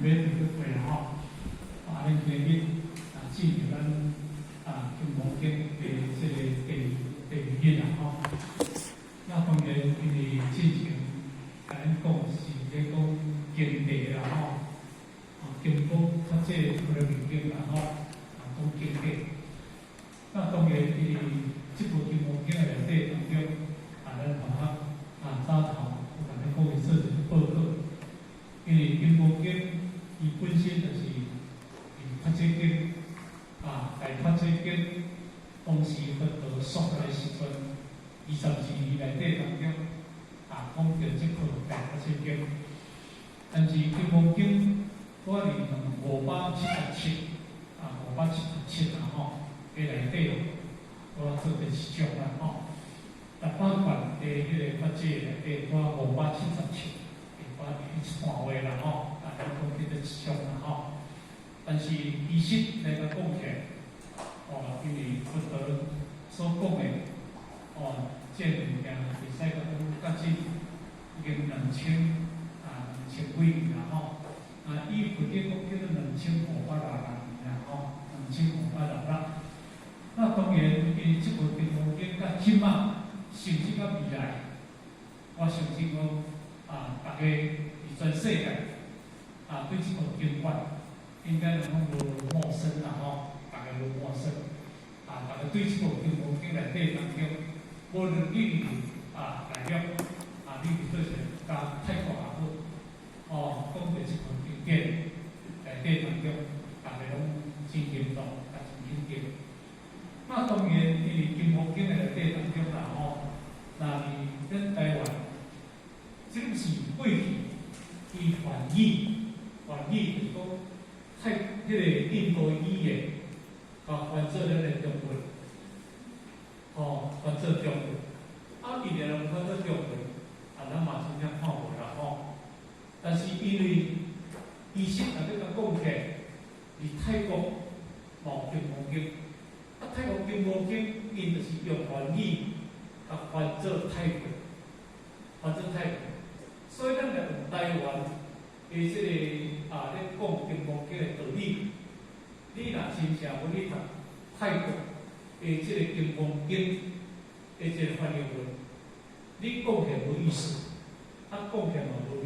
免伫去过啦吼。恁今日进入咱金毛经的这个第二日啦吼。那当然因为之前甲咱讲是咧讲经地啦吼，经过较这个民经啦吼，讲经地。那当然因为这部金毛经的内底当中，咱同学早头有甲咱各位做一个报告，因为金毛经伊本身就是发这经来发这经，当时佛陀说的时阵，22年内底当中讲到这课来发这经，但是金毛经我哩用577啦吼，个内底我做第一章啦吼，包括的迄个发这内底我577，我一半话啦吼，咱讲这个一章啦吼。但是其实来讲起来，因为佛陀所讲的，这物件会使讲到至已经2000几年啦吼。伊佛经讲叫做2566年啦吼，2566。那当然，因为这部经毛经甲即马，甚至到未来，我相信讲大家伫全世界对这部经卷。应该拢无陌生啦吼，大家无陌生。大家对这部经毛经内底当中，无论你大陆你是做者加泰国也好，讲到这部经典内底当中，大家拢真认同，也真肯定。那当然，因为经毛经内底当中啦吼，那咱台湾，这个是过去伊翻译就是讲。迄个印度语言，翻做咱的中文，翻做中文，伊然翻做中文，咱嘛真正看无啦吼。但是因为医生也咧甲讲起，伫泰国无经毛经，泰国经毛经，因就是用梵语翻做泰文，所以咱来用台湾。即个咧讲经毛经的道理，你若真正要去读泰国即个经毛经即个翻译文，你讲起来无意思，讲起来嘛无味，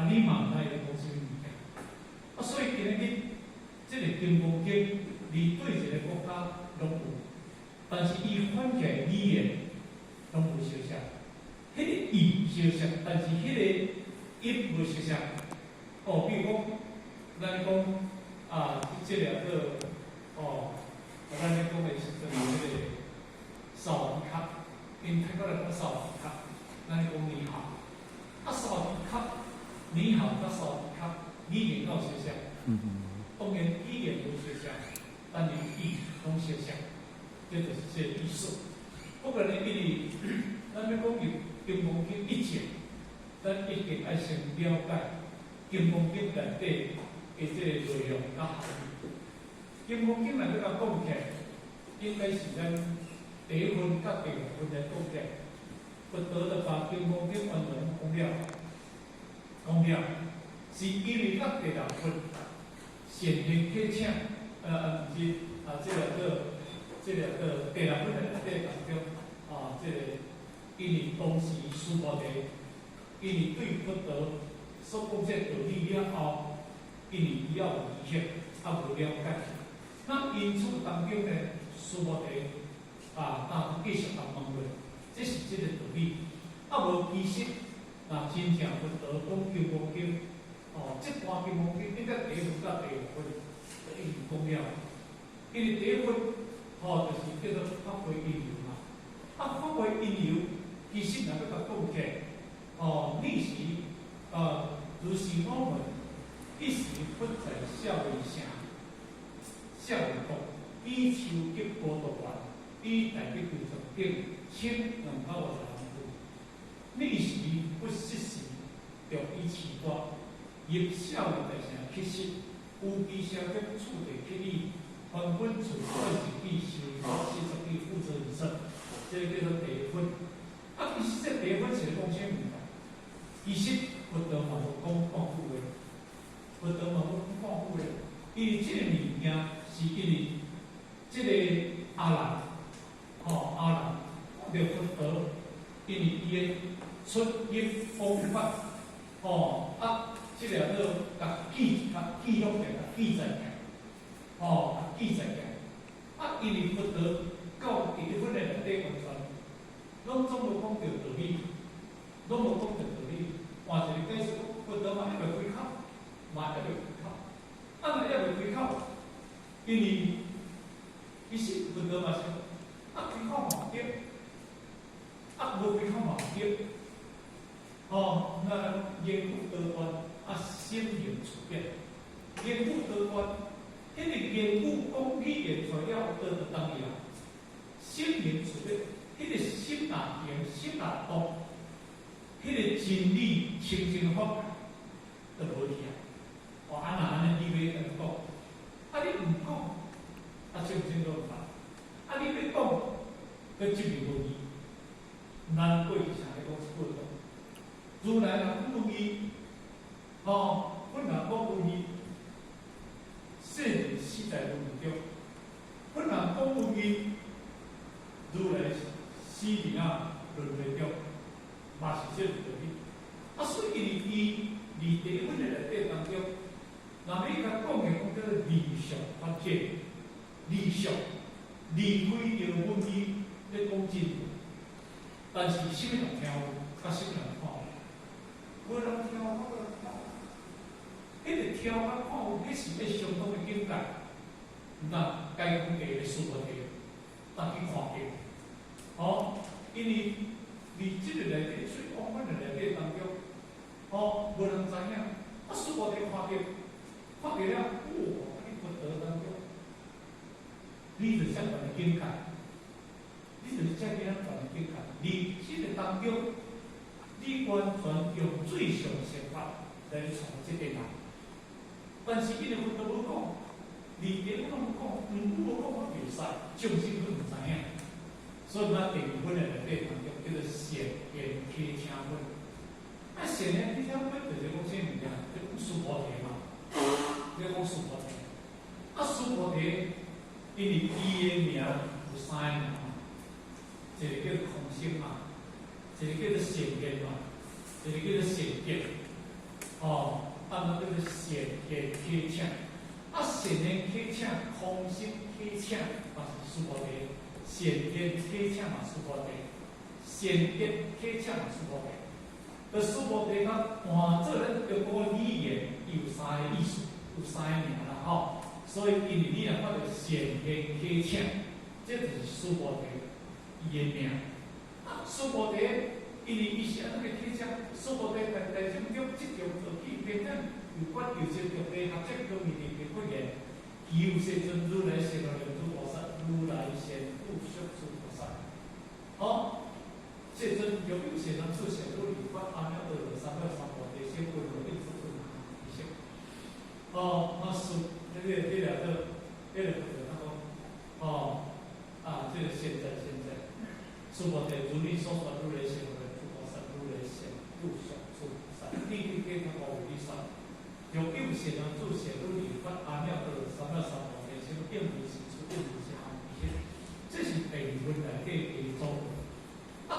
你嘛毋知伊讲啥物物件。所以今日即个经毛经，你对一个国家拢有，但是伊翻起来语言拢无相像，迄个意相像，但是迄个音无相像。比如讲，咱讲即个咱咧讲的是迄个扫地卡，因泰国来讲扫地卡，咱咧讲你好，扫地卡，你好甲扫地卡，语言有相像，当然语言无相像，但是意拢相像，这就是这个意思。不过呢，因为咱咧讲经毛经以前，咱一定爱先了解。经毛经内底的这个内容甲含义，经毛经内底甲讲起来，应该是咱第一分甲第二分来讲起来。佛陀就把经毛经完全讲了，是因为甲第六分显现开请，毋是这个第六分内底当中，这个因为当时苏摩地，因为对佛陀。所讲这道理了后，因为伊也有疑惑，无了解。那因此当中呢，苏摩地继续问问，这是这个道理。无其实，真正佛陀讲经毛经，这段经毛经应该第一分甲第二分，就已经讲了。因为第一分，就是叫做发挥因由嘛。发挥因由，其实若要甲讲起来，历史。如是我们一时不在少年城，少年国，比丘吉波多丸，比大比丘上顶，1250人。历时不失时，着以持多，入少年大城乞食，有比小姐厝地乞礼，还本厝20比收40比负责以上，这个叫做第一分。其实这第一分是讲啥物件？其实佛陀嘛无讲句话，佛陀业方法，即个都甲记录起来，记载起来，记载起来。因为佛陀教伫咧阮个内底完全，拢总无讲着道理，拢无讲着道理。换一个解释，佛陀嘛还袂开口，嘛还袂开口，若还袂开口，因为其实佛陀嘛是，开口嘛对，无开口嘛对。那言语多端，心言处变，言语多端。迄个言语讲语言出了，倒就当伊啦。心言处变，迄个心若言，心若动，迄个真理清净法就无去啊。安那安尼你要安尼讲，你唔讲，清清都唔办。你要讲，佮执迷无义，难过是啥？你讲是过讲。如来若无义，阮若讲无义。世人死在轮回中，阮若讲有义，如来死伫轮回中，嘛是这个道理。所以伊伫阮个内底当中，若要甲讲个讲叫理想发展，理想离开着阮伊咧讲真，但是什么人听有，甲什么人看有，无人听有，无人看有。迄个听甲看有，迄是要相当的境界。毋通该讲个书佛题，当去看见。因为伫即个内底，所以讲阮个内底当中，无人知影。书佛题看见，看见了，你佛陀当中，你是相同的境界，你就是这样大的境界。你即个当中，你完全用最上善法来创即个人。但是因为佛陀无讲，理解拢讲，无讲我袂使，众生都毋知影。所以咱第二本个内底当中叫做善言启请本。善言启请本就是讲啥物件？就讲书菩提嘛，就讲书菩提。书菩提，因为伊个名有三个名嘛，一个叫做空性嘛，一个叫做善言嘛，一个叫做善言。叫做善言启请。善言启请，空性启请，嘛是书菩提；善言启请嘛书菩提，善言启请嘛书菩提。书菩提甲换做咱中国语言，伊有三个意思，有三个名啦所以因为你若看到善言启请，这就是书菩提伊个名。书菩提，因为伊是安怎个启请？书菩提第种种即种做起变咱有关有些局地合作方面的发言，其有世尊如来善良诸菩萨，如来善不修诸菩萨。世尊拥有善良诸善如理法阿弥陀罗三藐三菩提心，为何应作诸行行？这个现在，诸菩提如你所说，如来善良诸菩萨，如来善不修诸菩萨，你给他无理算。拥有善良诸善如理法阿弥陀罗三藐三菩提心，应如是处，应如是行行。这是第二分内底的总。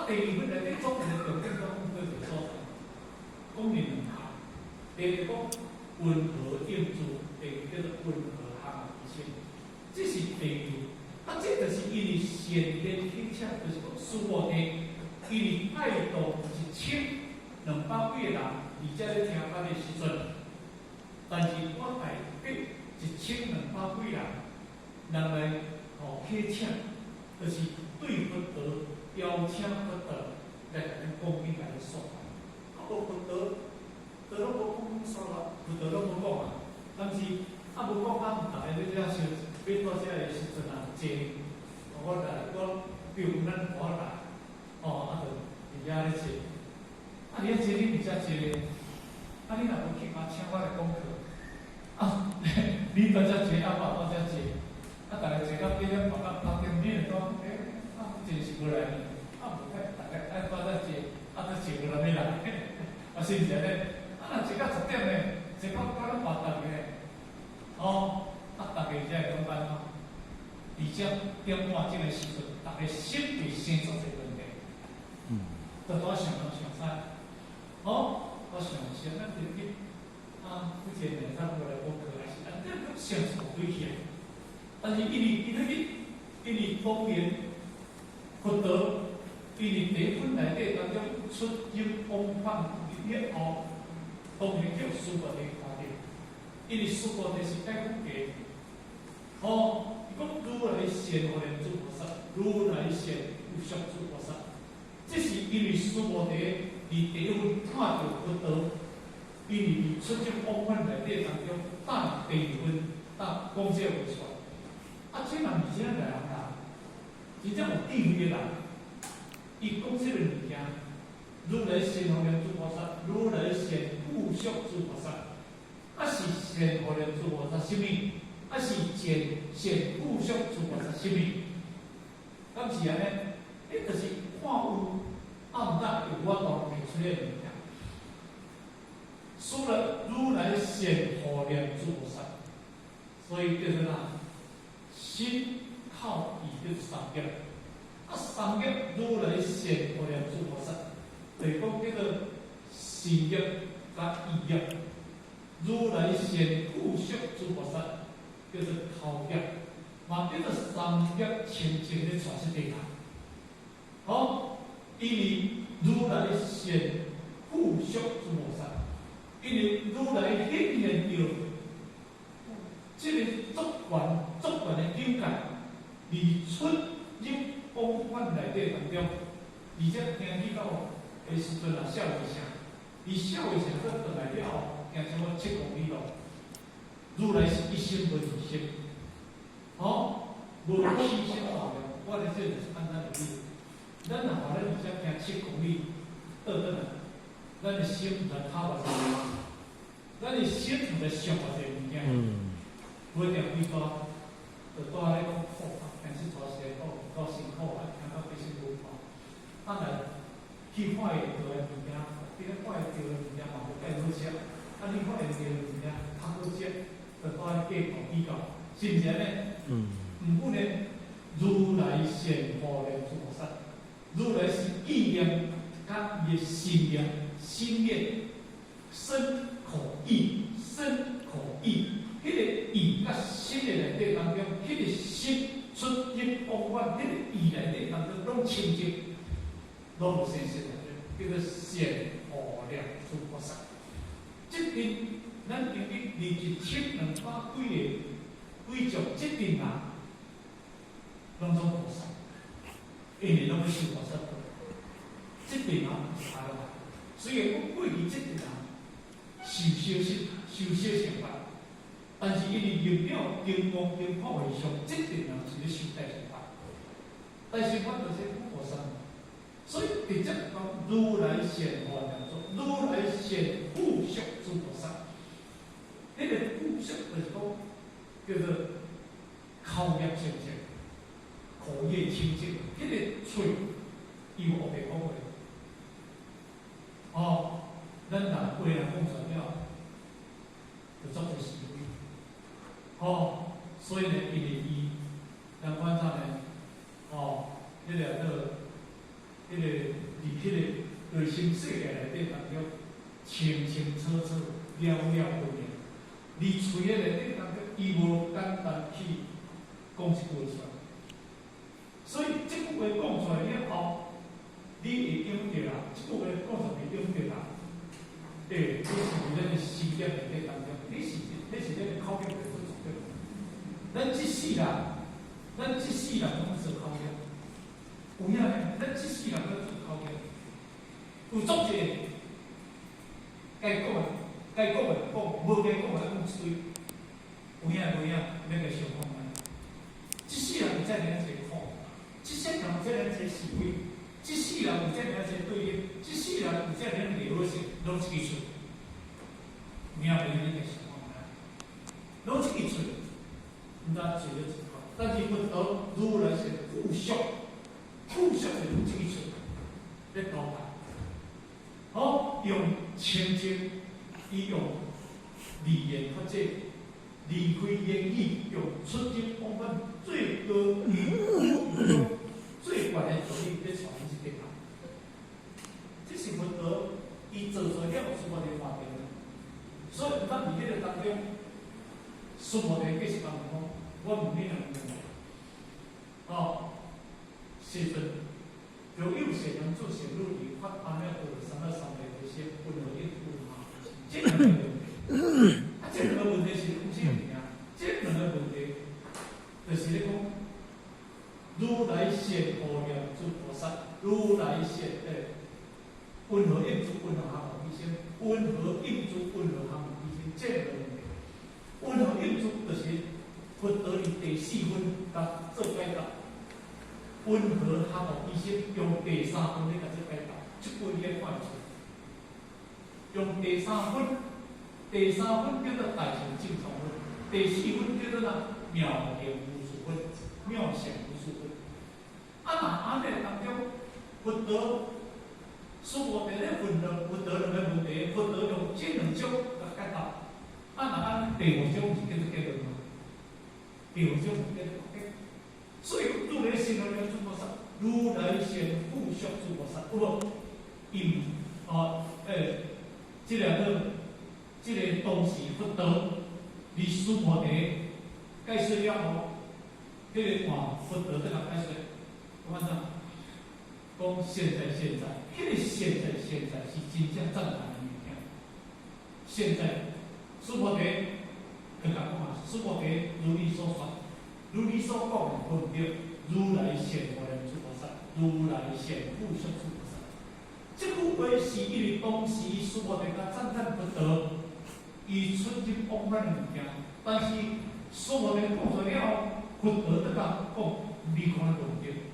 第二分内底总的重点讲对是所在，讲两项。第一讲温和应住，第二叫做温和行行。这是第二。这就是因为善言启请，就是讲书菩提，因为爱度1000-200几个人，而且咧听法的时阵。但是我代表1200几人来启请，就是对佛陀邀请佛陀来讲应该的说法。佛陀拢无讲说法，佛陀拢无讲啊。但是无讲大家你了想，要到遮个时阵坐，我比如咱我来，就伫遐咧坐。你坐你伫遮坐，你若无去请我来讲课。你到遮坐，我到遮坐，大家坐到几点？到6点你就讲，真是无来呢。无该大家到遮坐，都坐无人要来，是毋是咧？若坐到10点呢，坐到咱8点呢，大家才会感觉而且点半这个时阵，大家心里生出一个问题，就多想东想西。是咱就去福建的咱过来补课，还是咱这个相处对起来。但是因为方言佛道，因为地分内底当中出入往返以后，当然叫书法的看到，因为书法的是解放家。伊讲如来显法莲诸菩萨，如来显无上诸菩萨，这是因为书法的伫地分看到佛道，因为出入往返内底当中打地分打讲这为出。这人而且来人啦，真正有智慧的人，伊讲这个物件，如来显法莲诸菩萨，如来显无上诸菩萨，是显法莲诸菩萨什么？是显无上诸菩萨什么？敢是安尼？就是看有，毋但有我当提出来的物件。除了如来显法莲诸菩萨，所以叫做哪？心靠意就是三业，三业如来显法莲诸菩萨，就是讲叫做心业甲意业，如来显无上诸菩萨叫做头业，嘛叫做三业清净的传出地来。因为如来显无上诸菩萨，因为如来显现着这个足权的境界，而出入往返内底当中，而且听起到的时阵笑一声，伊笑一声，搁倒来了后，行差不多7公里路。如来是一心无二心，无起心动念。我咧这就是按咱的理，咱若话咱而且行7公里倒转来，咱的心毋知讨偌济，咱的心毋知想偌济物件。每条规则，就带咧讲苦，但是做些苦，够辛苦啊，听到非常无苦。来去看会到的物件，你咧看会到的物件嘛，就介好食。你看会到的物件较好食，就带咧计较比较，是毋是安尼？毋过呢，如来显法莲诸菩萨，如来是意念甲伊的心念、心念、身口意、身口意。迄个意甲心的内底当中，迄个心出入往返，迄个意内底当中拢清净，拢无生死的，叫做显法莲诸菩萨。这边咱今日2700几种这边人，拢做菩萨，因为拢要修菩萨道。这边人是阿罗汉，虽然讲过去这边人修成法。但是因为用了经光经法为上，这点人是咧修大乘法，大乘法就是菩萨，所以直接讲如来显法莲诸，如来显无上诸菩萨。迄个无上就是讲叫做口业清净，口业清净，迄个嘴伊有学白讲话，咱若话人讲出了，就做做事。所以呢，因为伊人观察呢，迄个伫迄个内心世界内底当中，清清楚楚、了了分明。而喙个内底当中，伊无简单去讲一句出来。所以这句话讲出来了后，你会用着啦。这句话讲出来用着啦。你是咱的心念内底当中，你是咱的口业。咱这世人拢做口业，有影呢？咱这世人拢做口业，有足济该讲的讲，无该讲的讲一堆，有影无影？咱个想看卖。这世人有遮尔啊济苦，这世人有遮尔啊济是非，这世人有遮尔啊济对立，这世人有遮尔啊济好势，拢一支喙，有影无影？咱个想看卖，拢一支喙。毋但嘴了一口，但是佛道如来是无上，无上是用这个嘴来交代。用清净，伊用语言或者离开言语，用出入往返最高最悬的助力来传这个人。这是佛道，伊做出了诸法的法典。所以咱伫迄个当中，苏摩地继续讲讲，我问你两个问题，哦，时阵就有些人做些努力，发阿弥陀佛三个三昧这些不能应付嘛，这两个问题，这两个问题是有啥物啊？这两个问题就是咧讲，如来显无量诸菩萨，如来显温和应诸温和行无异性，温和应诸温和行无异性，这两个问题。温和应诸就是佛道里第四分甲做解答，温和行无异性用第三分咧甲做解答，即分咧看出，用第三分叫做大乘正常分，第四分叫做妙行无数分，妙想无数分。若安尼当中，佛道苏摩地咧分两佛道两个问题，佛道用这两种来解答。若安第五种是叫做结论嘛？第五种是叫做结。所以如来显无量诸菩萨，如来显复相诸菩萨，有无？因这个当时佛道，离苏摩地解释了后，这个看佛道在甲解释，我讲讲现在，迄个现在是真正赞叹的物件。现在苏摩地就讲嘛，苏摩地如你所说，如你所讲的分别，如来显无量诸菩萨，如来显复相诸菩萨。这句话是因为当时苏摩地甲赞叹佛道，伊出入往返的物件，但是苏摩地讲出了，佛道在甲讲你讲的分别。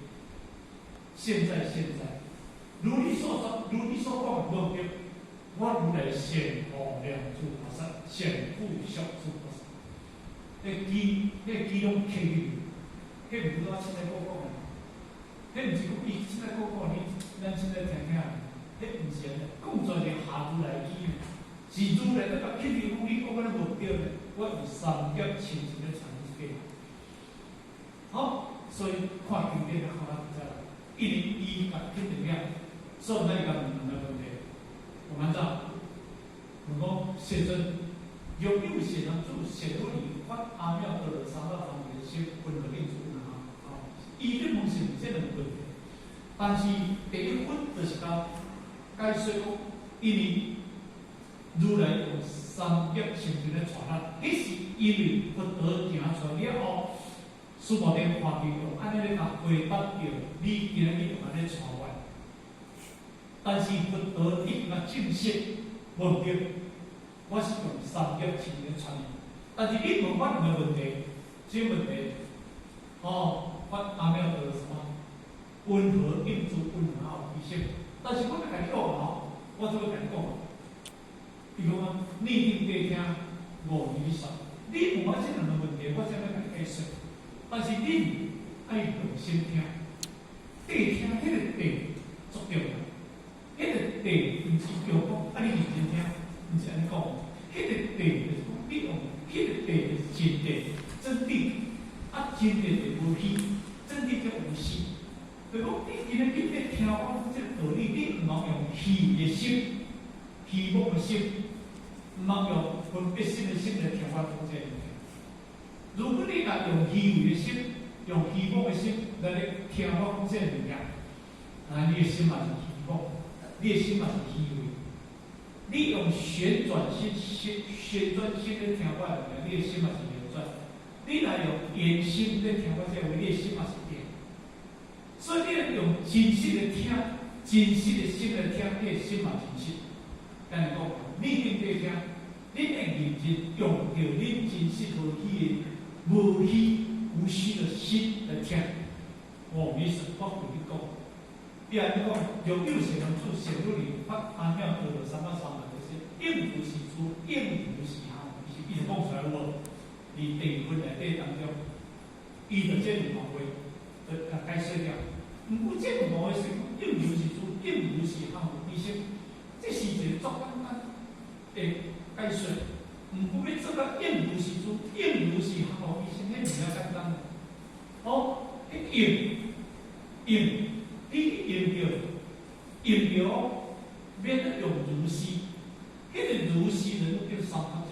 现在，如你所说，如你所讲的分别，我如来显无量诸菩萨，显复相诸菩萨。迄拢客语，迄毋是我凊彩讲的，迄毋是讲伊凊彩讲咱凊彩听听，迄毋是安尼，讲出来是下如来语，是如来在甲客语讲你讲安尼无对的，我用三业亲自咧传出去。好，所以看经典较好知道。因为伊甲肯定了，所以咱甲问两个问题，我们讲，如果现真有些人做显如理发阿弥陀罗三个方面的些温和应诸啊，伊咧问是这两个问题，但是第一分就是讲解说讲，因为如来用三业亲自咧传咱，迄是因为佛道行出了后。苏摩地看到用安尼咧甲回答着，你今日用安尼传我，但是佛道你若正式问着，我是用三业亲自传你，但是你问我两个问题，这问题，发阿弥陀什么？温和应诸温和有异性，但是我要甲你讲我怎么甲你讲？比如讲，你一定得听5语说，你问我这两个问题，我怎么甲你解释？但是你爱用心听，听迄个足重要。迄个毋是叫讲，你认真听，毋是安尼讲。迄个就是讲，你用迄个就是真真谛，真谛就无虚，真谛就无实。就讲你今日你咧听我讲这个道理，你毋通用虚的心、虚妄的心，毋通用分别心的心来听我讲这个。如果你若用虚伪的心、用虚妄的心来听我讲这个物件，你的心嘛是虚妄，你的心嘛是虚伪。你用旋转心来听我的物件，你的心嘛是流转。你若用圆心来听我这个话，你的心嘛是圆。所以你要用真实的听、真实的心来听，你的心嘛真实。但是讲，你应该听，你会认真用着恁真实无虚的。无虚无虚的心来听，我没事，我跟你讲。比如讲，有些人做显如理发阿弥陀罗三藐三菩提，应如是诸，应如是行，是伊就讲出来我，伫第二分内底当中，伊就这两方话，就甲解释了。毋过这两方话是应如是诸，应如是行，伊说这是一个足简单的解说。毋过要做到应如是诸，应如是行，伊先迄物件简单。应，你应着，免得用如是。迄个如是人叫三法界，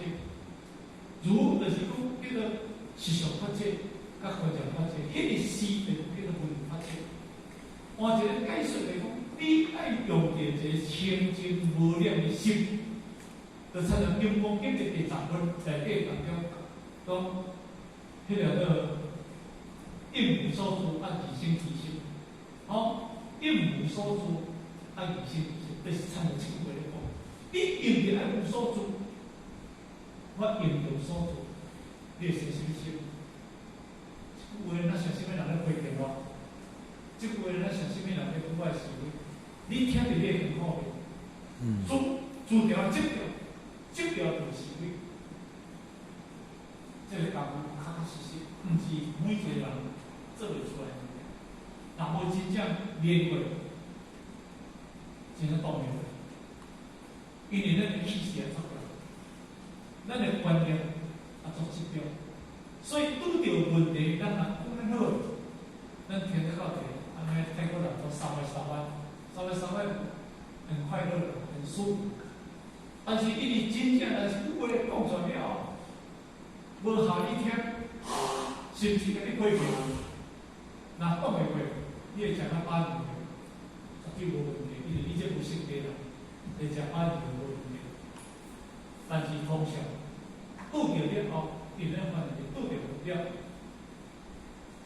如就是讲叫做实相法界，甲合成法界，迄个是就叫做分别法界。换一个解释来讲，你爱用着一个清净无量的心，就才能用功经的第10分内底当中讲，迄个叫应无所住，按其心其心。应无所住，按其心其心，就是参照这句话来讲。你用着爱无所住，我用着所住，你会生什么心？这句话咱像什么人咧回答我？这句话咱像什么人咧讲我的思维？你听着你会很好嘅，住掉执掉，执掉就是思维。这个功夫确确实实，毋是每一个人做会出来。若无真正练过，真正当面过，因为咱的气势也错了，咱的观念也做失标，所以拄着问题，咱若讲好，咱听得到的，安尼泰国人说3万，很快乐，很舒服。但是因为真正的是话讲出来了，无效你听，甚至甲你批评，若讲袂过。你会食到8年，绝对无问题，因为你这不性格啦，会食8年就无问题。但是通常拄着了后，别人发现拄着了，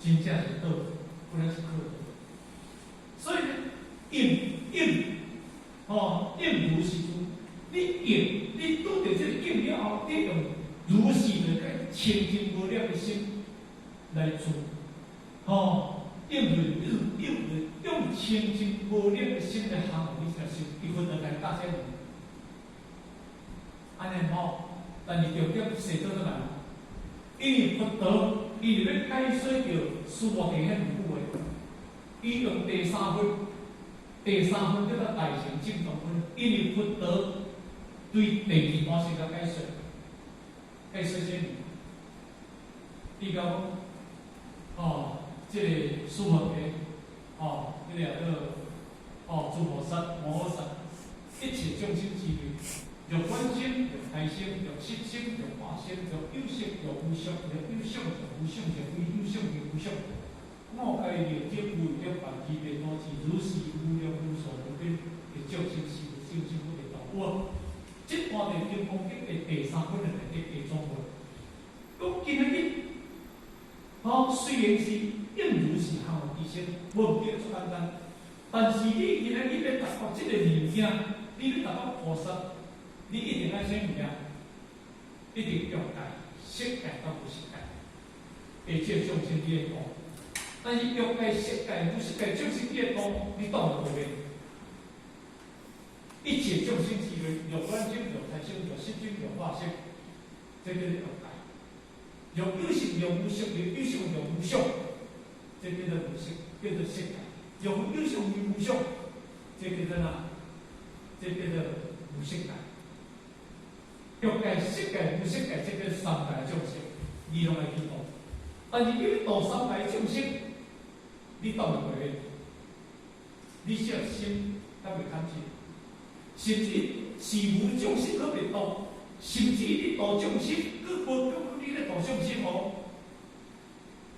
真正是倒，不能是客。所以呢，应如是住，你拄着这个应了后，你用如是的个清净无量的心来做，用清净无量的心来行你才是一分而来大家人。安尼但是重点写到哪？因为佛陀伊要解说着苏摩地迄两句话，伊用第3分叫做大乘正道分，因为佛陀对第2段是个解说什么？伊讲这个苏摩地，这个诸菩萨、摩诃萨，一切众生之类，若观心，若开心，若失心，若化心，若有色，若无色，若有相，若无相，若非有相，若无相。我该了解有了办其别多是如是无量无所不变的众生是有心不会道。这段的经讲经的第3分的第中文，讲今日虽然是应如是行有其身，无叫做简单，但是你今日要达到这个物件，你要达到菩萨，你一定要什么呀？一定欲界、色界到无色界，而且众生你会度。但是欲界、色界、无色界众生你会度，你度唔到嘅。一切众生之类，若观心、若开心、若失心、若化心，这叫做欲界。若有性、若无性、若有相、若无相，这叫做无色，叫做色界。若有相、若无相，这叫做哪？这叫做无色界。欲界、色界、无色界，这叫三界众生，你拢会去度。但是你度三界众生，你度唔过嘅，你只要心甲袂堪心，甚至是无众生可袂度，甚至你度众生，佮无讲你咧度众生哦，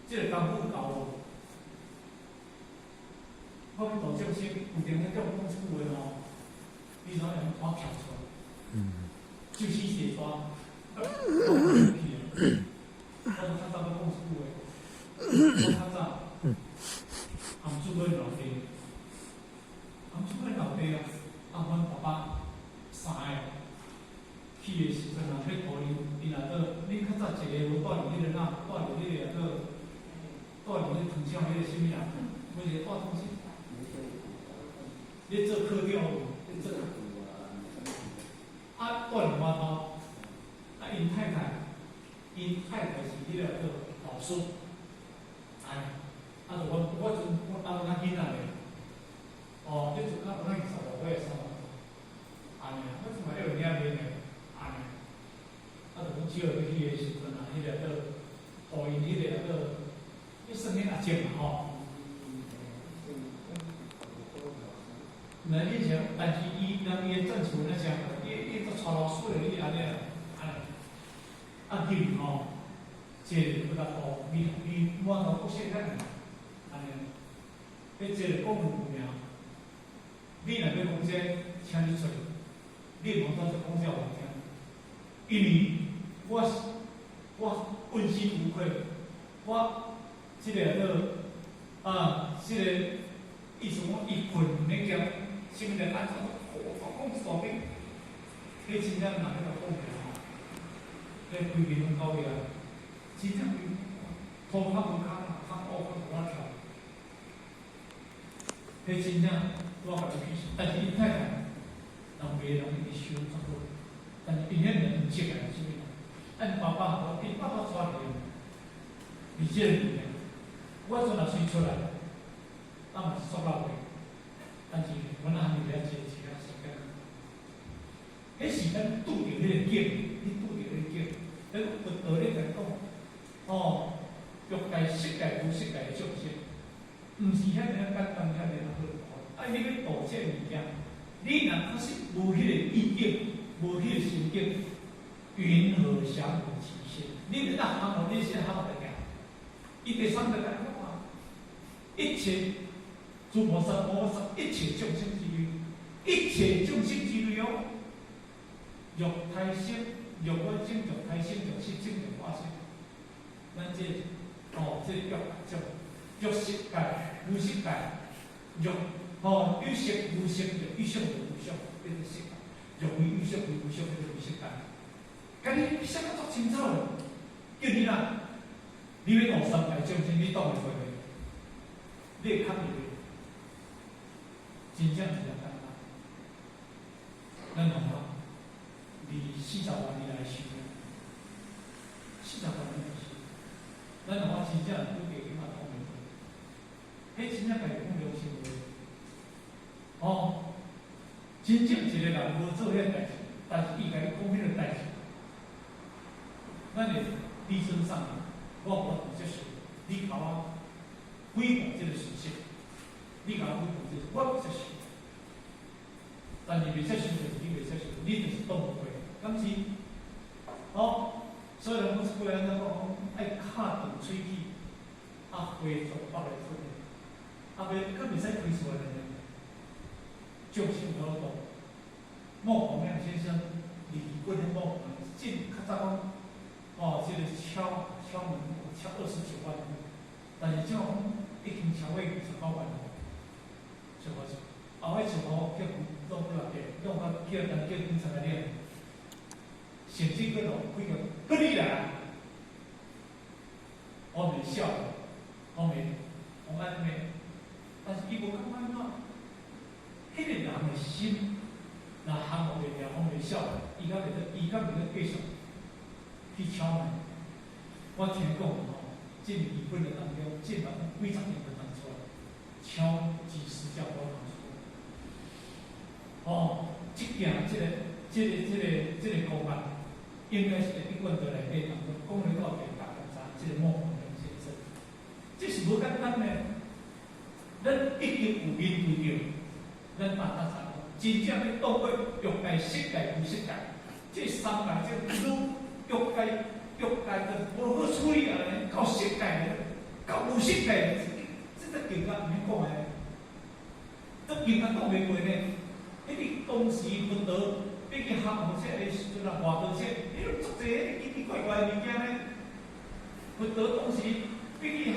这个功夫够无？我咧度众生，有定咧叫我讲出话哦，你哪样我跳出来？就是写抓，我较早要讲出话，我较早含住阮老爸，阮爸爸3个去的时阵啊，要互伊若个，你较早一个有带入迄个哪，带入迄个藤箱迄个什么人，我一个带东西，你做科长有，你做。带入外头，因太太是迄个叫老师，我当较囡仔咧，你就较当25岁3万，我就嘛要领面咧，就讲只要去的时阵啊，迄个叫，互因迄个叫，你算迄阿姐嘛吼。但是伊人伊的政策那啥，伊都带老师来，伊啊，你吼，这不达好，你满头不现在，安尼，你这个讲有名，你若要讲这，请你出，你莫当作讲这话听，因为我问心无愧，我这个这个意思讲，伊困那个心里安怎讲一大遍，迄真正人喺度讲嘅。你规面拢搞个，真正头壳无卡啦，较乌较无跳。迄真正我甲你比，但是伊太太人袂人伊收足好，但是伊迄人唔识个是啥物？按爸爸我，伊爸爸带个，而且我阵若生出来，咱嘛是塑料的，但是我若还没了解其他时间，迄时咱拄着迄个境，你拄着迄个境。你佛道咧来讲，欲界、色界、无色界的众生，毋是遐尔简单，遐尔好。你要度这物件，你若确实无迄个意境，无迄个心境，云何降伏其心？你若行无，你先行得行。伊第三个讲话，一切诸菩萨、一切众生之类，一切众生之类哦，欲胎生。欲我正着开心着是正着化生，咱这这欲就欲色界、无色界，欲有色无色着有色无色，变成色界；欲为有色为无色，变成无色界。咁你想得足清楚了，叫你啦，你要度三界众生，你度袂过袂？你会看袂袂？真正是简单。咱同学。离40万年来修，40万年来修，咱话真正拄着囡仔讲袂过，迄真正家己讲良心话。真正一个人无做迄个代志，但是伊家己讲迄个代志，咱的理论上，我无接受，你甲我诽谤这个事实，你甲我诽谤这个，我不接受。但是未接受就是你未接受，你就是当唔过。咁是，所以人讲一句安怎讲，爱敲断喙齿，花做北来出的，佮袂使开出来的。众生可度，莫黄亮先生离婚的莫黄亮，较早讲，这个敲门敲29万，但是这种已经超过29万了，是无？后尾就好叫弄不了嘅，弄到叫警察来练。甚至嗰度几个嗰啲人，我未笑，我安咩？但是伊无感觉喏，迄个人的心，若行无袂了，我未笑，伊敢袂得继续去敲门。我听讲这离婚的当中，这人几十年就当出来，敲几十架都当出来。这个公案。应该是一贯的来内当中，讲了到给大家知，这个莫黄亮先生，这是无简单的。咱已经有面对着，咱大家知，真正要到过欲界、色界、无色界，这三界这欲界的无好处理啊！到色界的，到无色界，这个境界唔免讲的，这境界讲袂过呢。迄个当时佛陀。比起学佛册的时阵啊，外道册，足侪奇奇怪怪的物件呢。佛陀当时比起学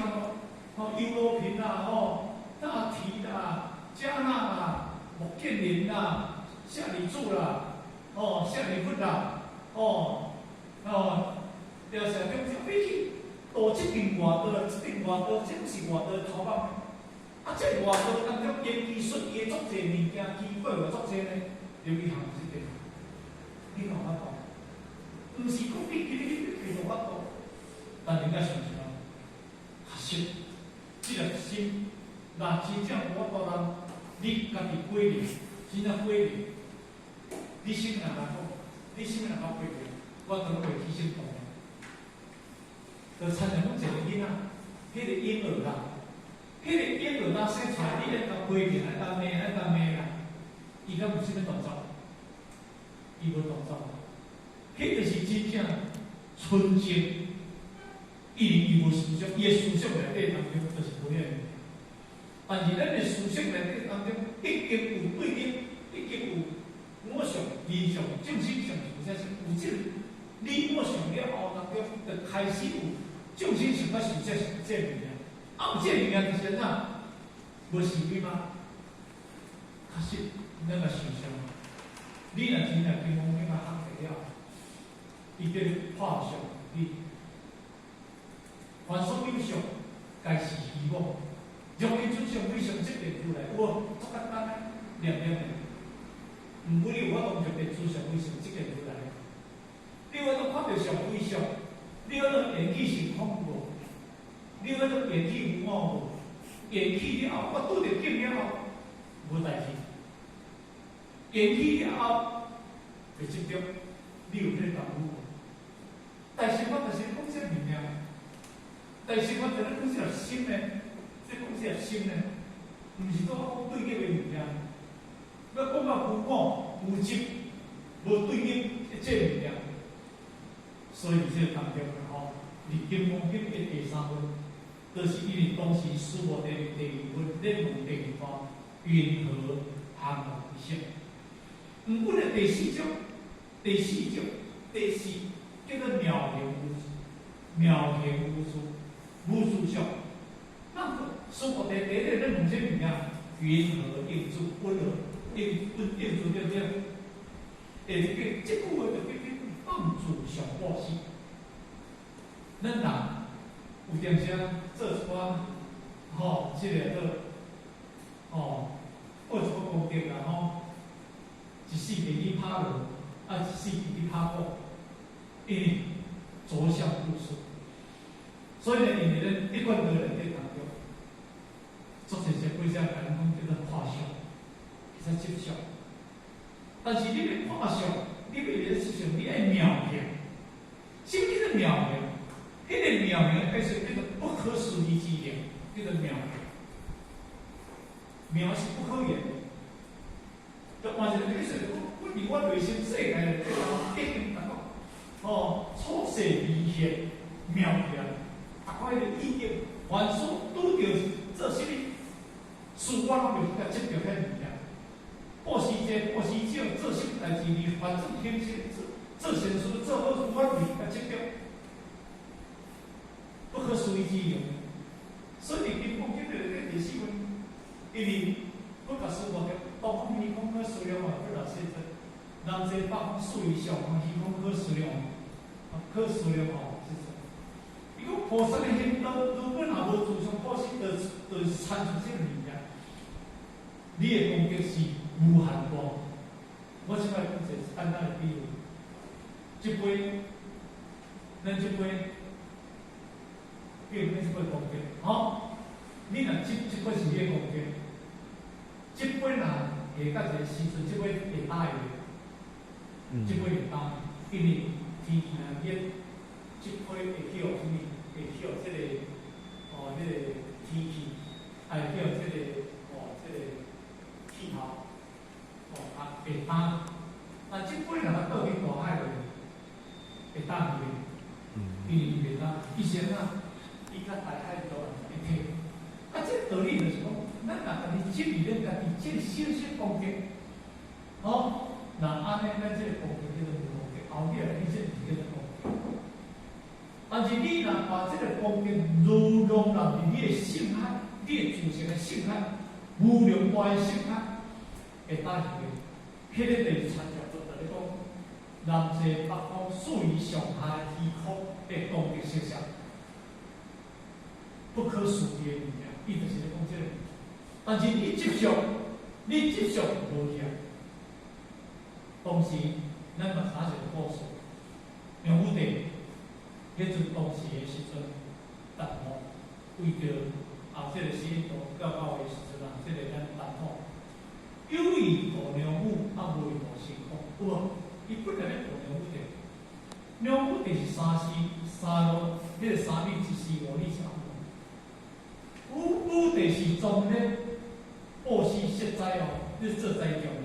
优罗品啦、大提啦、迦纳啦、目犍连啦、舍利子啦、舍利弗啦、了啥种比起道这边外道，这边外道，这是外道头发。这外道当中研技术业足侪物件，奇怪个足侪呢，尤其学这边。你讲法度，毋是讲你去做法度，但人家想想，学习这个心，若真正有法度人，你家己规律，真正规律，你心若好，你心若好规律，我都会提醒同的。就参像讲一个囡仔，迄个婴儿啦，迄个婴儿啦生出来，你爱甲规律，爱甲骂啦，伊敢有啥物动作？伊无动作，迄就是真正纯净，伊无思想，伊的思想内底当中就是无遐物。但是咱的思想内底当中已经有对应，已经有我上、理想、正心上，或者是有这理我上了后当中，就开始有正心上甲实际上这物件。有这物件就是怎？无是对吗？确实，咱个想象，你若真正经过迄个学会了，伊叫画上你，凡所有上，该是希望，让伊准上非常积极出来，有无？足简单啊，念念的。毋过你有法度就变出上非常积极出来。你有法度看到上非常，你有法度言语是恐无？你有法度言语有我无？言语了后，我拄着紧了后，无代志。言语了后，就执着，你有迄个功夫。但是我就是讲这物件，但是我就是讲这心呢，这讲这心呢，毋是做我讲对应的物件。要讲到有我、有执、无对应这物件，所以这当中吼，《金刚经》的第3分，就是因为当时师父的第2分，咧问第2番，云何行无一性？毋过咧第4种，第4叫做妙行无数，妙行无数，无数相。那个师父第1个咧问这物件，云何应住？温和。应住了这，这句话就叫放诸上报喜。咱人有当时做一寡即个做一寡功德啦一世给你拍落，一世给你拍过，因为着相不顺。所以呢，因为咱一贯道内底当中，做这些规则讲叫做画相。在接受，但是你要看相，你要认识上，你爱妙行。什么叫做妙行？迄个妙行叫做不可思议之行，叫做妙行。妙是不可言的。就完全就是我伫我内心世界内底一定感觉，处世离现妙行，大概的意境，凡所拄着做什么，事我拢袂甲执着遐物件。报时节，报时少，做什么代志，你反正天性做善事，做好事，我袂甲执着，不可思议之行。所以《金刚经》内底第4分，因为我甲师父讲，东方虚空可思量，不老先生，南西北方属于上方虚空可思量，可思量是什么？伊讲菩萨的行道，如果若无自相报喜，就是参出这个物件。你的功德是无限大。我即摆讲一个简单的比喻，一杯，咱一杯，比如咱一杯功德，你若这杯是你的功德，这杯若下到一个时阵，这杯会打伊，这杯会打伊，因为天气若热，这杯会去互什么？会去互这个这个天气，会去互这个这个气候。会打，但即杯若倒去大海里，会打去，因为袂打。以前伊甲大海做一体。这道理就是讲，咱若家己执于咱家己这个小小功德，那安尼咱这个功德叫做无功德，后壁来你这就叫做功德。但是你若把这个功德如容纳伫你的心海，你的自身的心海，无量大的心海，会打入去。迄个就是参照做，就是讲南西北方属于上下虚空的功德实相，不可思议的物件，伊就是咧讲这个。但是你接受无效。当时咱嘛查一个故事，梁武帝迄阵当时的时阵，陈某为着这个时阵到的时阵这个咱陈某。有意度梁武，未度成功。有无？伊本来咧度梁武帝，梁武帝是三路，迄个三律一时5律3路。武帝是专咧报喜设斋咧做斋教的。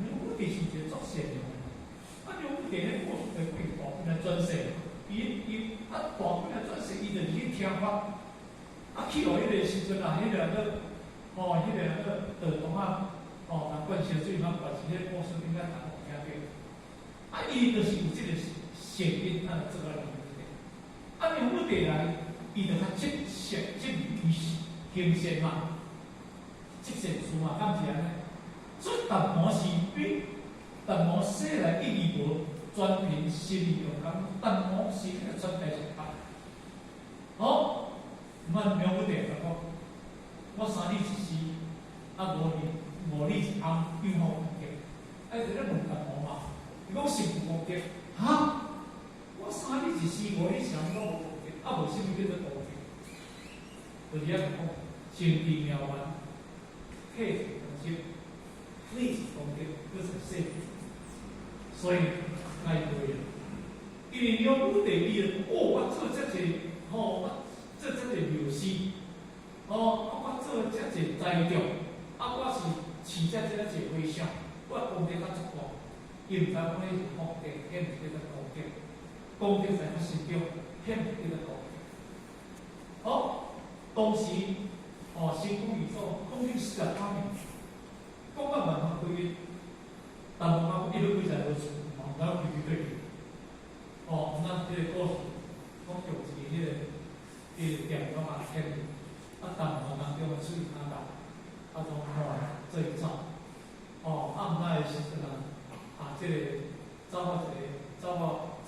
梁武帝是一个作善的人，梁武帝咧过贵国，来专制，伊大部分转世伊就是去听法，去互迄个时阵啊，迄个道东啊，人灌烧水，嘛灌是迄个古书应该大家听到，伊就是有即个善因，这个人名目地来，伊就较积善积于行善嘛，积善事嘛，敢是安尼？所以达摩是比达摩生来一字无专凭心理用功，达摩是迄个专大上法。好，阮名目地来讲，我三日一时，五日一暗，有好功德。就咧问达摩嘛，伊讲是无功德，哈？我三日一时，五日上我无功德，无啥物叫做功德？就是遐讲，先地妙完，客体同心，内是功德，叫做善。所以爱对啊，因为了武地伊我做遮济，我做遮济妙事，我做遮济栽种，我是饲遮济花香，我功德较足大，伊毋知讲迄是功德，迄毋是叫做功德。功德在我心中，迄毋叫做功德。好，当时成功宇宙空运40方面，讲到万法归一，但万法一路归在何处？然后对对，那这个故事，讲用是迄个电脑啊天，但我当中的处理方法，从做照，毋那的时阵这个照一个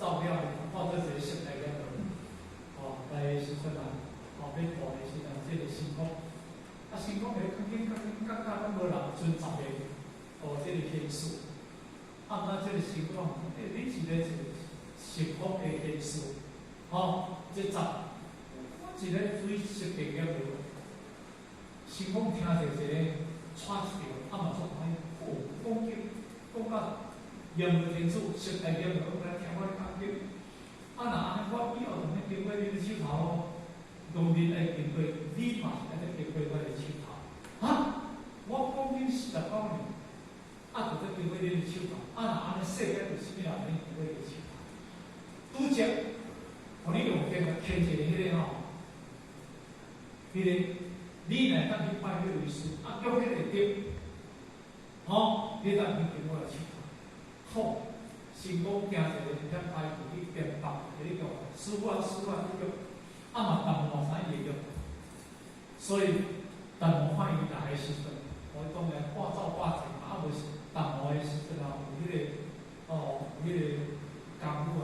照料的，或者一个色彩了来时阵要大的时阵，这个星空，星空个肯定咱无人遵照的，这个天数。那这个情况，你是咧是幸福的天数，这集，我一个水识别了无？幸福听者一个喘一条，嘛说讲到任何天数，识别了无？我来听我讲叫，若安尼，我以后同你经过你的手头，当日来经过，你嘛是安尼经过我的手头，我讲恁40方面。就在经过你的手头，若安尼世界就是啥物人经过你的手头？拄则，互你用电牵一个迄个迄个，你来当去拜迄位师，叫迄个对，你当去经过我的手头，好，成功行一个点排除去变法，迄个师傅迄个，嘛淡薄啥业用，所以淡薄欢迎来的时阵，我当然画照画者嘛，无是。淡薄的时阵有迄个有迄个功夫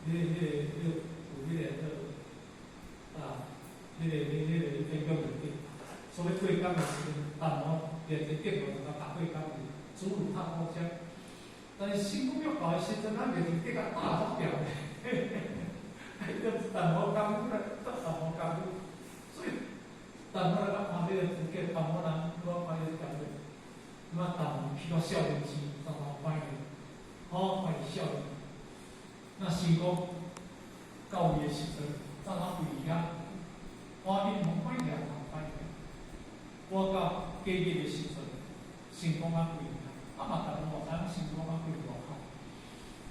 有迄个研究能力。所以过工的时阵，淡薄连一电脑就甲过工去，诸如他好像。但是成功要搞的时阵，咱连一电甲打足掉咧，淡薄功夫来得淡薄功夫，所以淡薄来甲看这个图片，淡薄人我看这个感觉。淡去到少年时，常常欢迎，欢迎少年。那成功到伊的时阵，常常为伊你唔欢迎，唔欢迎。我到假日的时阵，成功为伊嘛淡薄知影成功为偌好。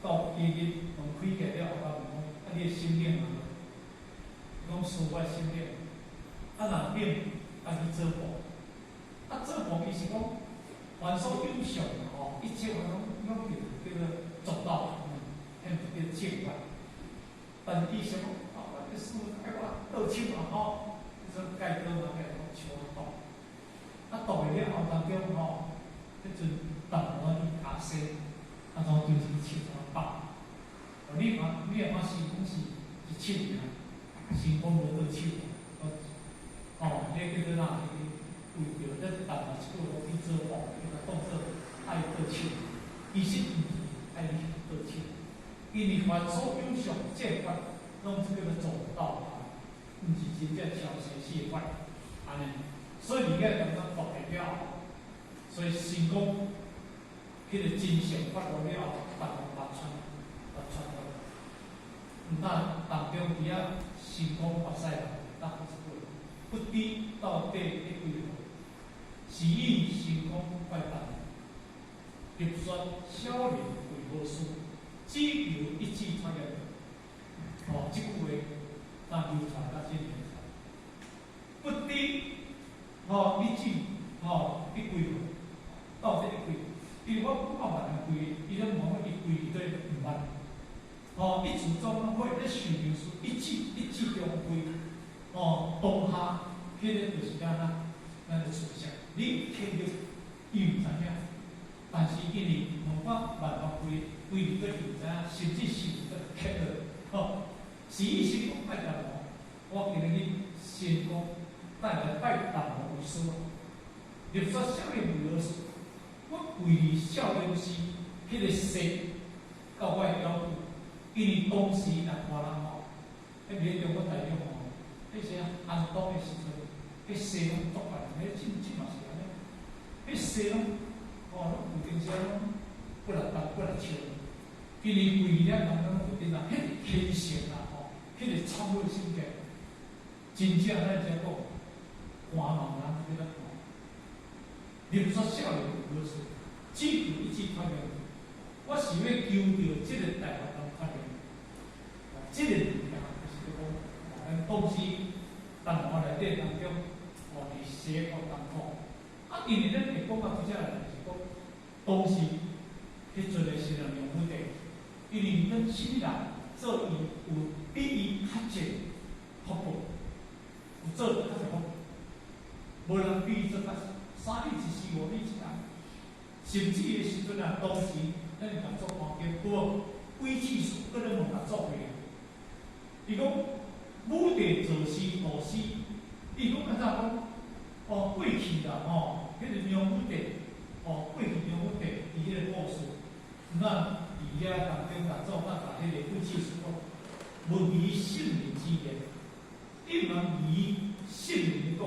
到假日门开起了后，讲，你的心灵讲事我心灵，人免去做步，做步伊是讲。凡所有相一切我拢叫做做到，叫做正法。但是伊想讲，我这师傅爱我倒手这种戒刀嘛，叫做手倒。倒了后当中迄阵淡薄伊假设，然后就是手爆。你看成功是手成功无倒手，迄叫做哪？为着咱淡薄一句话去做法，当作爱倒手，其实毋是爱你倒手，因为凡所有相正法，拢是叫做做到毋是真正超生死的法，安尼。所以而家当中读会了，所以成功迄个真相发落了后，逐个把传到，毋但当中伫遐成功发使啦，当一句不知到底迄几号。是以成功快达，入说少年为何事？只求一技穿越。即句话，当流传到今天才。不敌，一句，一规划，到这一规划，因为我万人规，伊咧问我一规，伊对唔捌。一自中会咧想就是一句中规，当下迄个就是咱的出色，你有体力，伊唔知影，但是因为问我万人规伊对伊知影，甚至是个体力，是伊是讲拜大王，我今日先讲带来拜大王为师，入说啥物为师？我为少年时迄个势到我的腰部。因为当时人看人迄缅中国大陆迄些安东的时阵，迄西拢作来，迄真嘛是安尼。迄西拢，拢有阵时拢不来打，不来笑。因为规了人拢有阵啊，迄个虔诚啊，迄个创造性格，真正咱才讲，看人迄个入说少年有好处，只有一句发言，我是要求着即个大学人发言。这个物件就是讲，咱当时同学内底当中，伫社会当中，因为咱会讲到即只来，就是讲，当时迄阵的新人用武地，因为咱新人做伊有比伊较济服务，有做较济服务，无人比伊做较3里1时5里1人，甚至的时阵啊，当时咱会做环境，有规技术，个人问甲做回来。伊讲武地做师导师，伊讲安怎讲？过去啦，迄个苗武地，过去苗武地，伊迄个故事，咱伫遐当中甲做甲迄个过去是讲，问于圣人之言，一问于圣人讲，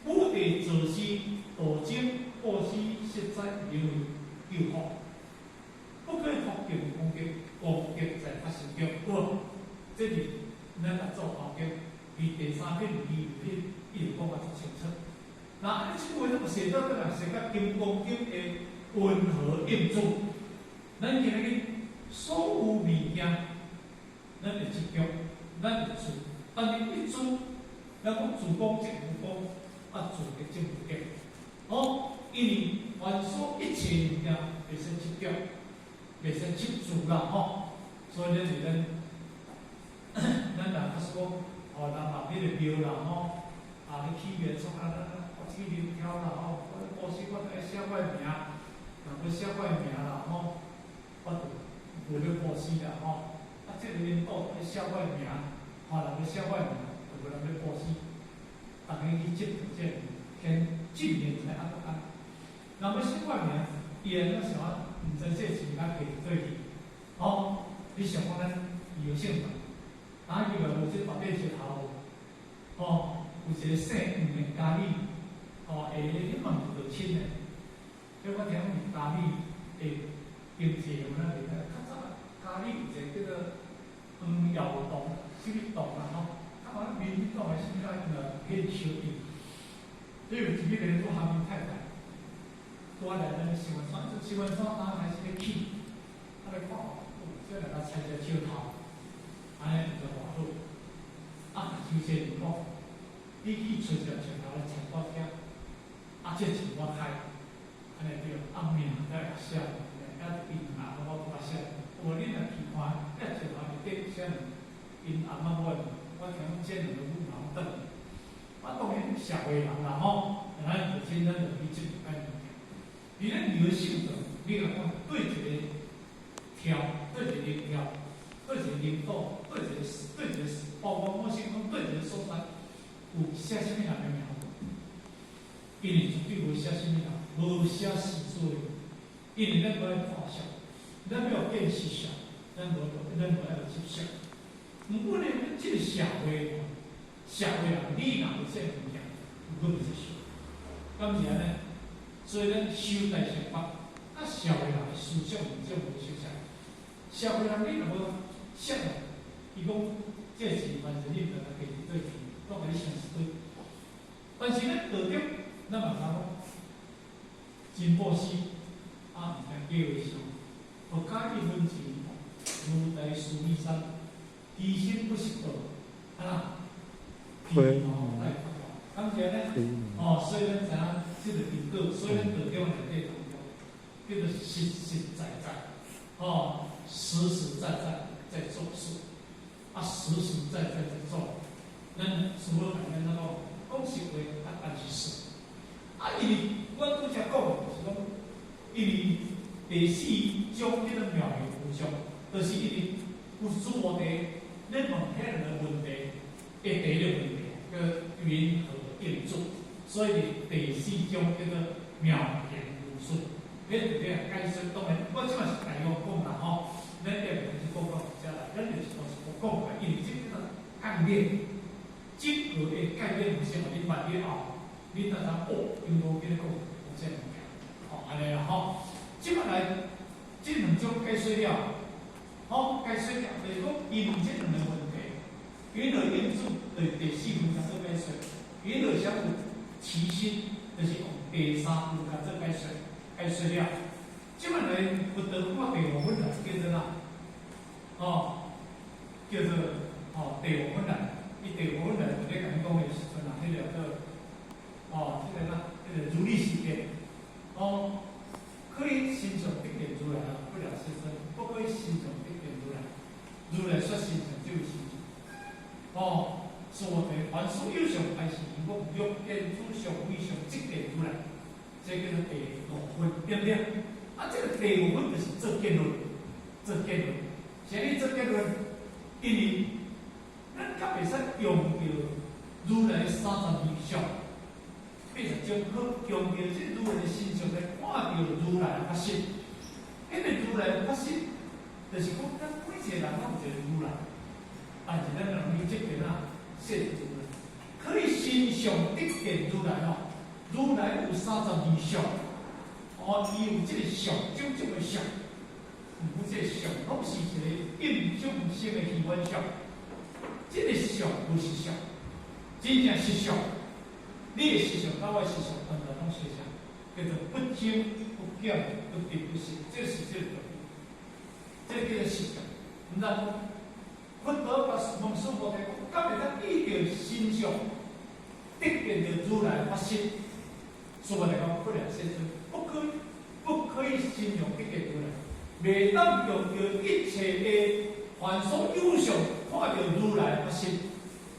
武地做师道经布施实在留有福，不可以福建攻击在发生中。这里咱来做环境，伊第3篇伊有讲法足清楚。那即句话怎么写到个写到金光经的温和应主？咱今日所有物件，咱会执着，咱会做，但是一做，咱讲自讲即无讲，做嘅即无讲。因为凡所一切物件，袂使执着，袂使执着啦，所以咱咱若假使讲，人嘛迄个庙啦，你起源创我去灵挑啦，我布施我爱写我的名，要写我的名啦，我就无要布施啦，即个领导要写我的名，人要写我的名，就无人要布施，逐个去接触这偏正面才安安。若要写我的名，伊会怎想啊？毋知这是哪个对去？你想讲咱有性嘛？有即白马石头，有一个姓黄的咖喱，下迄嘛是道亲的，所以我听讲咖喱会经济有那个较早咖喱有一个叫做黄窑洞，什么洞啦较好像民众的什么很烧印，所以有一个人做航运太太，多来咱新闻窗，新闻窗当然还是要起，来看，所以来甲踩只手头。安尼就话好，就说如讲，你去找一个石头来插我遐，这钱我开，安尼对，命再来写，就因我我写，你若去看，石头里底写因阿妈我听讲这两个母矛盾，当然社会人啦咱有钱咱就去接触物件，你咧有性格，你若讲对一个挑，对一个挑。对一个领导，对一个，包括我先讲对一个所在，有写什么人的名？因为绝对无写什么人，无写事做的，因为咱无爱看相，咱要见识相，咱无爱接受。毋过呢，这个社会人，你若有这物件，有接受。咁是安尼，所以咱修代成法，社会人的思想有这无修想，社会人你若无。像，伊讲这是凡是你个家己对题，我甲你相是对。但是咧道德，咱嘛讲真布施，毋通叫为上。佛家一分钱，如来输一山，其是道，啊，对哦，来，感谢呢，哦，所以咱知影即个因果，所以咱道中内底当中，叫做实实在在，哦，实实在在在做事，啊，实实在在在做，咱所有人咱那个讲实话，啊，但是实，啊，因为我拄则讲的就是讲，因为第四种迄个妙的无常，就是因为有诸问题，咱问遐两个问题，第一个问题叫缘何应作，所以第四种叫做妙言无顺。你伫咧解释，当然我即马是大约讲啦吼，咱也袂是讲到遮啦，咱就是都是讲啦，因为即个概念，即个的概念有啥物你办了后，你当然哦，因无记咧讲有啥物件，吼安尼啦吼。即马来，即两种解释了，好解释了，就是讲因为即两个问题，缘何因素对第四分讲做解释，缘何相互其心，就是用第三分讲做解释。解释了，即摆来不得看第五分来叫做哪？哦，叫做哦第五分来，伊第五分来就咧甲你讲的时阵啊，迄个叫哦，迄个哪？迄个如理事件，哦，可以欣赏得见如来啊，不了世尊；不可以欣赏得见如来。如来说欣赏就是欣赏。哦，所谓凡所有相，还是因果欲见诸相，非相即见如来。这叫做第五分，对不对？啊，这个第五分就是做结论，做结论。啥物做结论？因为咱较袂使强调如来32相，变成就好强调这如来的心上来看到如来发心。迄个如来发心，就是讲咱每一个人拢有一个如来，但是咱能力这边啊，说如来可以欣赏得见如来哦。如来有32相，哦，伊有即个相，种种的相，有即个相，拢是一个应种性的虚幻相。即个相不是相，真正是相。你的思想，甲我的思想，完全拢相像，叫做不增不减，不变不息，这是这个道理。这叫做思想。毋然讲，佛陀把梦所无提讲，敢会当依着心相，得见着如来发心。所以来讲，不了世尊，不可以形容得见如来，袂当用着一切的凡所有相看到如来发心，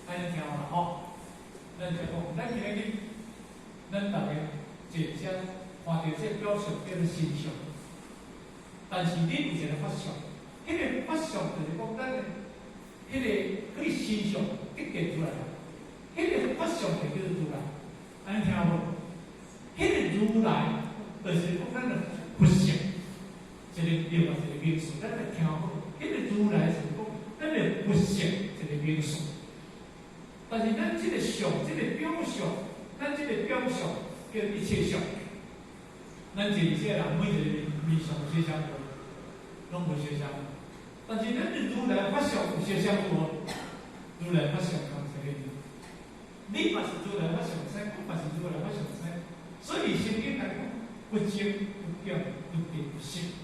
安尼听啦吼。咱就讲，咱今日咱大家坐遮看到这表象叫做心相，但是你有一个法相，迄个法相就是讲咱的迄个可以欣赏得见如来，迄个法相就叫做如来，安尼听无？迄个如来，就是讲咱的佛性，一个另外一个名词，咱来听好。迄个如来就是讲咱的佛性一个名词。但是咱这个相，这个表象，咱这个表象叫一切相。咱真正人每一个面上有些相无，拢无些相。但是咱的如来法相有些相无，如来法相同一个。你嘛是如来法相生，我嘛是如来法相生。所以圣经来讲，不增不减，不变不息。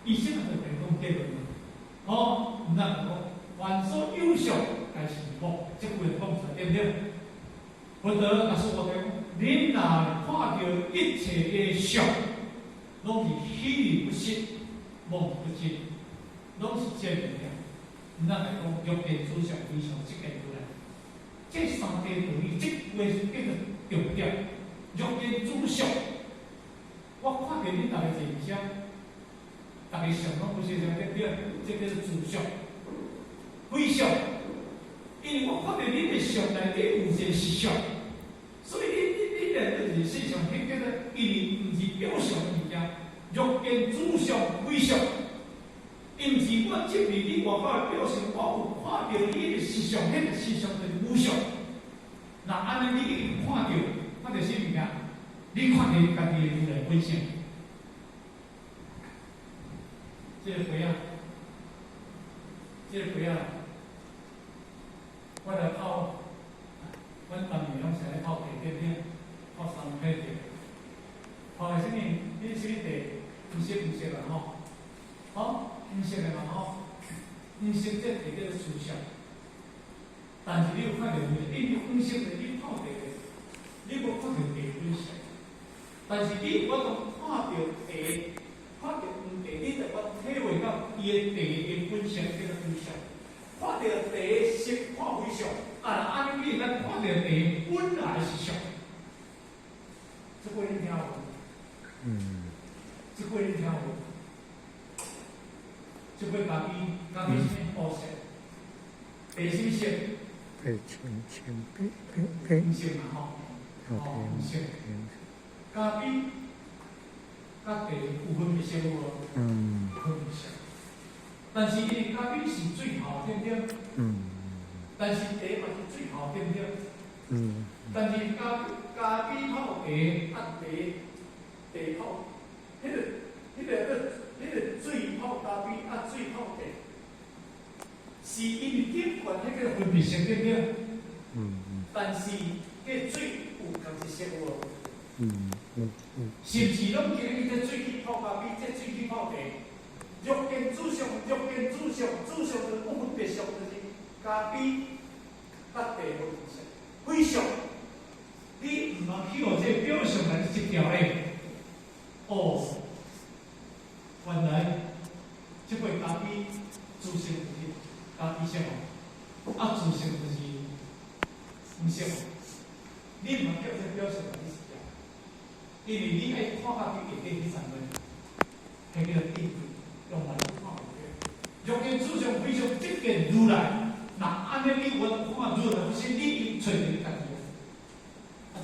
伊什么就来讲结论哦，毋通讲凡所有相，该是无，即句讲出来对不对？佛陀也是我讲，恁若看到一切的相，拢是虚而不实，妄不真，拢是这物件。毋通来讲欲见诸相，非相即见如来。这三个道理，即句叫做重点。欲见诸相，我看到恁大家坐遮，大家相拢有些相对不对？这叫做诸相，非相。因为我看到恁的相内底有一个实相，所以你内底就是实相，迄叫做因为毋是表象的物件。欲见诸相，非相，因毋是我证明你外口的表象，我有看到你的实相，迄个实相就是无相。那安尼你一定看到。看到什物件？你看到家己的如来本性，这个鬼啊，这个鬼啊，我来泡，阮当年拢是来泡地点点，泡三块地，泡的什物？你什么地？不识啦吼，好，不识的嘛吼，不识这地叫做思想，但是你有看到你分析的，你泡茶的，你无看到茶本身。但是我当看到茶，看到黄茶，你就我体会到伊的茶的本身叫做非常。看到茶色看非常，安尼你咱看到茶本来是常。这过恁听有无？这过恁听有无？这过咖啡什么黑色？茶什么色？黄色嘛吼，黄色。咖啡甲茶有分别色无？分别色。但是因为咖啡是水泡，对不对？但是茶嘛是水泡，对不对？但是咖啡泡茶，茶泡，迄个水泡咖啡水泡茶，是因为点管迄个分别色，对不对？但是迄水有同一色无？是毋是拢今日这水去泡咖啡，这水去泡茶？肉根煮熟，煮熟就不分别熟，就是咖啡甲茶无同色，非常。你毋通去互这表上来一条咧。原来这杯咖啡煮熟就是咖啡色哦，煮熟就是黄色哦。你毋通叫这表上来一条，因为你爱看咖啡下底迄层面，迄个定位。用来看下去，肉根煮熟非常即件如来，那安尼你我看如来，不是你找你家己，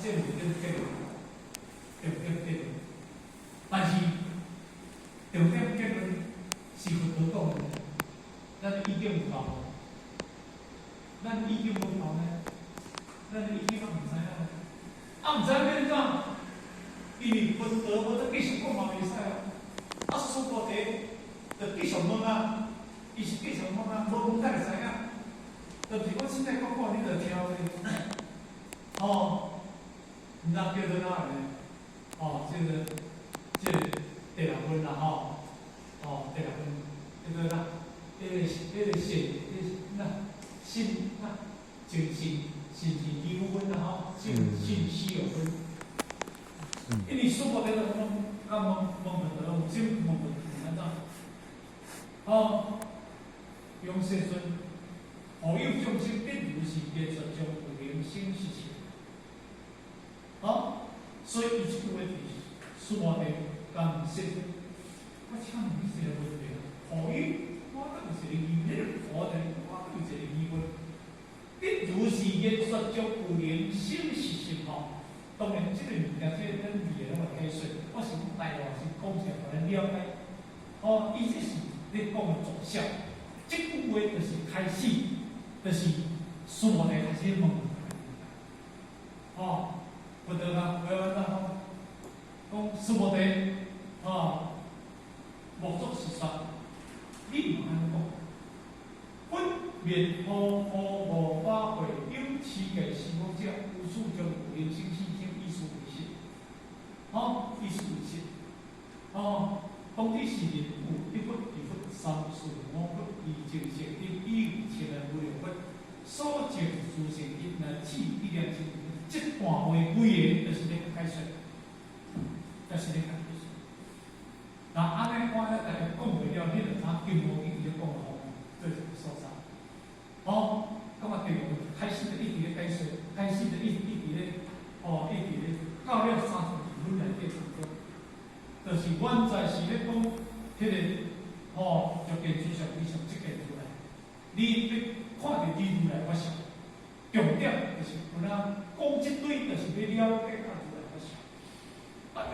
这唔对不对？对不对？但是重点结论是佛陀讲的，咱意见有够无？咱意见无够呢？咱意见嘛唔知影，唔知变怎？因为佛陀我都继续讲嘛袂使啊，师傅伫。就继续问伊是继续问无问咱会知影。就是我现在讲你就听咧，毋通叫做哪个？这个第六分啦第六分，叫做哪？信几分啦信息有分。因为师傅在那问问有什问安怎？用世尊，何有众生必如是业作将有灵性实现？所以伊即句话是师傅的讲说，我请问你一个问题：何有？我都有一个疑问，我都有一个疑问。必如是业作将有灵性实现当然，这个物件即咱字的拢会解说，我是台话是讲起来互咱了解。伊这是你讲的总效，这句话就是开始，就是师傅来开始问。不得啦，不要安怎讲师傅的目的是说，你唔安讲，分别无法会有持嘅是否者，无数将有灵性细性意思为实，意思为实，当地是人有一佛、二佛、三佛、五佛、二正成的以前来无量佛，所证殊胜因来指一念心，这段话规个就是咧解说，就是咧解说。那安尼我咧大家讲袂了，你就他金毛经就讲好，这是所在。咁第六开始的一直咧解说，开始的一直咧，到了32分来对成功。就是原在是咧讲，迄个就根据上非常即个出来。你要看到你如来法相，重点就是有人讲即堆，就是要了解到如来法相。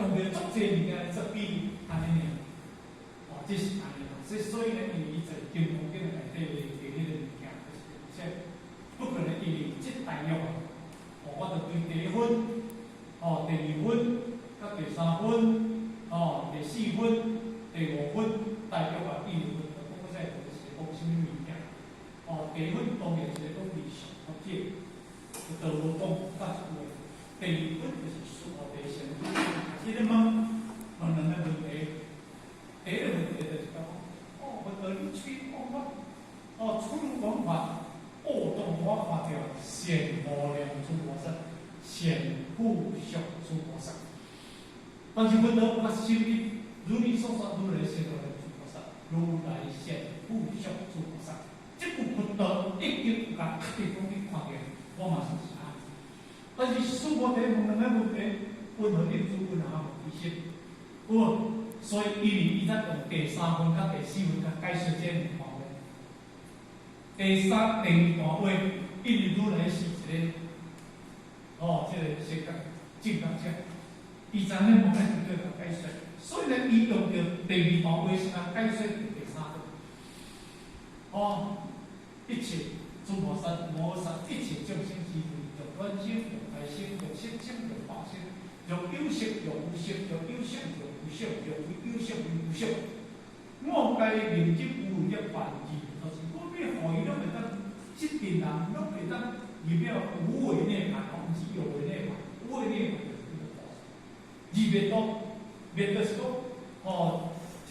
用着足济物件来做比喻，安尼尔。这是安尼啦。所以呢，因为伊在金刚经内底的迄个物件，就是不可能因为即大约我就对第一分，第二分，甲第三分。第4分、第5分，大约第6分，讲在就是讲什么物件？第1分当然是讲理想或者道无讲甲一句。第2分就是师傅的成就，开始咧问两个问题。第一个问题就是讲，我道你吹讲法，出入讲法，动我看到。显无量诸菩萨，显不相诸菩萨。但是阮都发心力，如你所说，如来显无量诸菩萨，如来显不相诸菩萨。这部佛道已经有甲特别讲去看见，我嘛是安。但是诸菩提问两个问题，问何定诸问哪无提醒？所以伊才用第三分甲第四分甲解释这两段话。第二段话，因为如来是一个这个世界正觉者，伊知影无爱绝对甲解释，所以呢，伊用着第二段话是甲解释第三段。一切诸菩萨、摩诃萨，一切众生之类，用观心、用大心、用心性、用法性，用有色、用无色、用有相、用无相、用有相、用无相。我该明即有一万字，就是我要互伊拢会当，即阵人拢会当入了无为内涵，毋是有为内涵。无为内涵就是这个菩萨。二灭道，灭就是讲，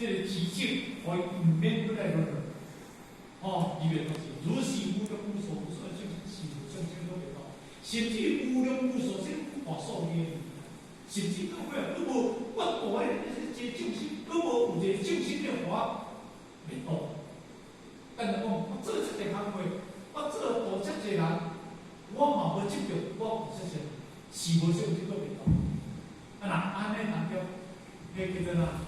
这个奇迹，互伊毋免过来轮回。二灭就是。如是无量无所无所性，是无相性都袂到，甚至无量无所性不可数也。甚至到尾都无，我度的这众生，都无有一个众生的话袂到。但是讲，我做这个行为，我做度遮济人，我嘛无执着，我有这些是无相性都袂到。啊那安尼人叫叫做哪？